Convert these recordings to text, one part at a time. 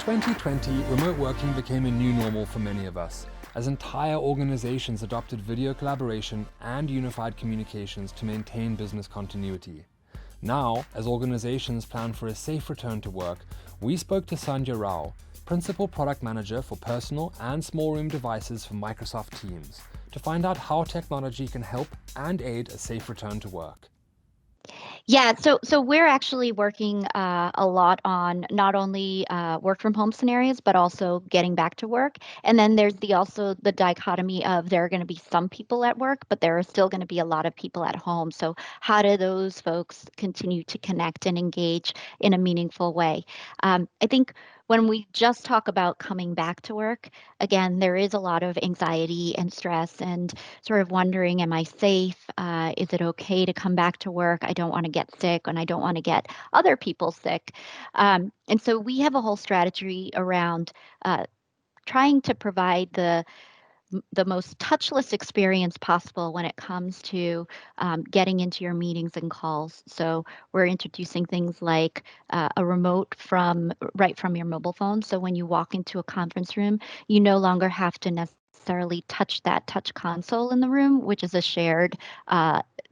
2020, remote working became a new normal for many of us, as entire organizations adopted video collaboration and unified communications to maintain business continuity. Now, as organizations plan for a safe return to work, we spoke to Sandhya Rao, Principal Product Manager for personal and small room devices for Microsoft Teams, to find out how technology can help and aid a safe return to work. Yeah, so we're actually working a lot on not only work from home scenarios, but also getting back to work. And then there's also the dichotomy of there are going to be some people at work, but there are still going to be a lot of people at home. So how do those folks continue to connect and engage in a meaningful way? I think when we just talk about coming back to work, again, there is a lot of anxiety and stress and sort of wondering, am I safe? Is it okay to come back to work? I don't want to get sick and I don't want to get other people sick. And so we have a whole strategy around trying to provide the most touchless experience possible when it comes to getting into your meetings and calls. So we're introducing things like a remote right from your mobile phone. So when you walk into a conference room, you no longer have to necessarily touch that touch console in the room, which is a shared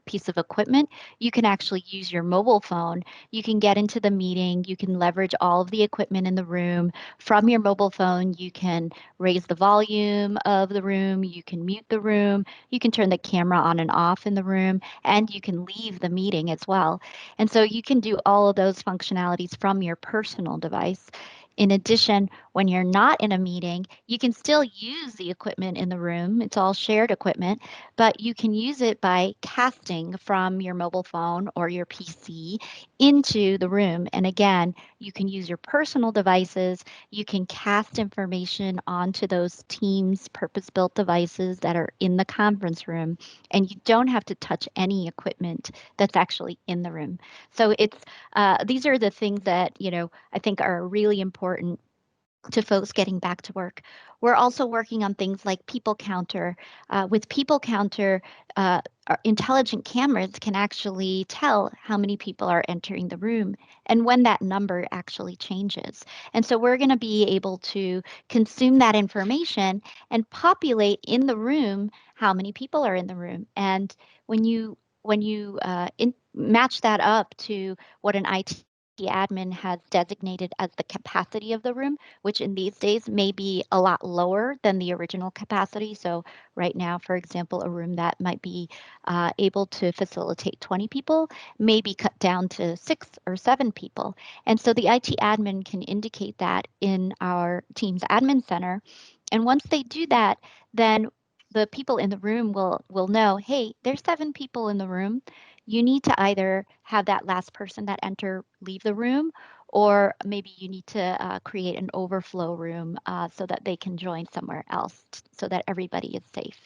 piece of equipment. You can actually use your mobile phone. You can get into the meeting. You can leverage all of the equipment in the room. From your mobile phone, you can raise the volume of the room. You can mute the room. You can turn the camera on and off in the room, and you can leave the meeting as well. And so you can do all of those functionalities from your personal device. In addition, when you're not in a meeting, you can still use the equipment in the room. It's all shared equipment, but you can use it by casting from your mobile phone or your PC into the room. And again, you can use your personal devices. You can cast information onto those Teams purpose-built devices that are in the conference room, and you don't have to touch any equipment that's actually in the room. So these are the things that, I think are really important to folks getting back to work. We're also working on things like People Counter. With People Counter, our intelligent cameras can actually tell how many people are entering the room and when that number actually changes. And so we're going to be able to consume that information and populate in the room how many people are in the room. And when you match that up to what an IT admin has designated as the capacity of the room, which in these days may be a lot lower than the original capacity. So right now, for example, a room that might be able to facilitate 20 people may be cut down to 6 or 7 people. And so the IT admin can indicate that in our Teams admin center. And once they do that, then the people in the room will know, hey, there's 7 people in the room. You need to either have that last person that enter leave the room, or maybe you need to create an overflow room so that they can join somewhere else so that everybody is safe.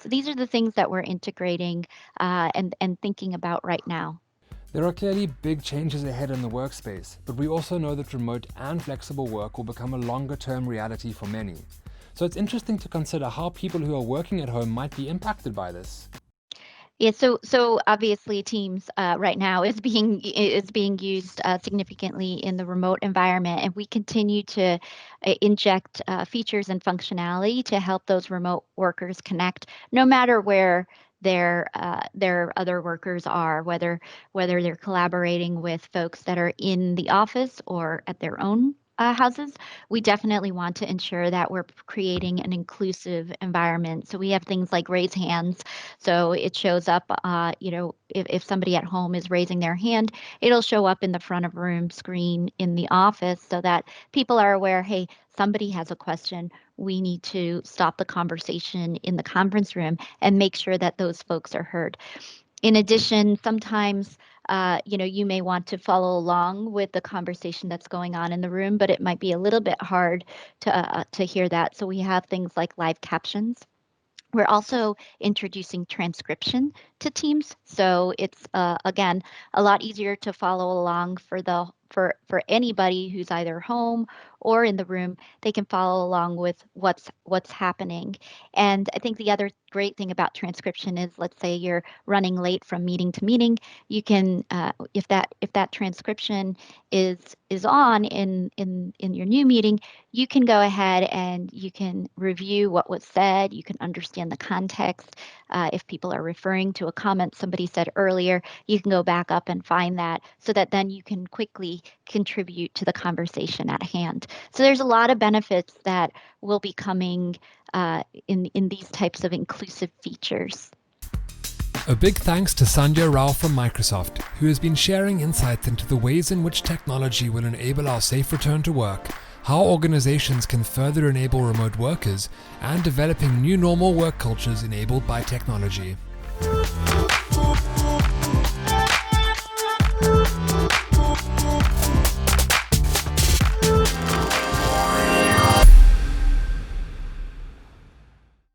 So these are the things that we're integrating and thinking about right now. There are clearly big changes ahead in the workspace, but we also know that remote and flexible work will become a longer-term reality for many. So it's interesting to consider how people who are working at home might be impacted by this. Yeah, so obviously Teams right now is being used significantly in the remote environment, and we continue to inject features and functionality to help those remote workers connect, no matter where their other workers are, whether they're collaborating with folks that are in the office or at their own houses. We definitely want to ensure that we're creating an inclusive environment. So we have things like raise hands. So it shows up, if somebody at home is raising their hand, it'll show up in the front of room screen in the office so that people are aware, hey, somebody has a question. We need to stop the conversation in the conference room and make sure that those folks are heard. In addition, sometimes you may want to follow along with the conversation that's going on in the room, but it might be a little bit hard to hear that. So we have things like live captions. We're also introducing transcription to Teams. So it's again a lot easier to follow along for anybody who's either home or in the room. They can follow along with what's happening. And I think the other great thing about transcription is, let's say you're running late from meeting to meeting, you can if that transcription is on in your new meeting, you can go ahead and you can review what was said. You can understand the context. If people are referring to a comment somebody said earlier, you can go back up and find that, so that then you can quickly contribute to the conversation at hand. So there's a lot of benefits that will be coming in these types of inclusive features. A big thanks to Sandhya Rao from Microsoft, who has been sharing insights into the ways in which technology will enable our safe return to work, how organizations can further enable remote workers, and developing new normal work cultures enabled by technology.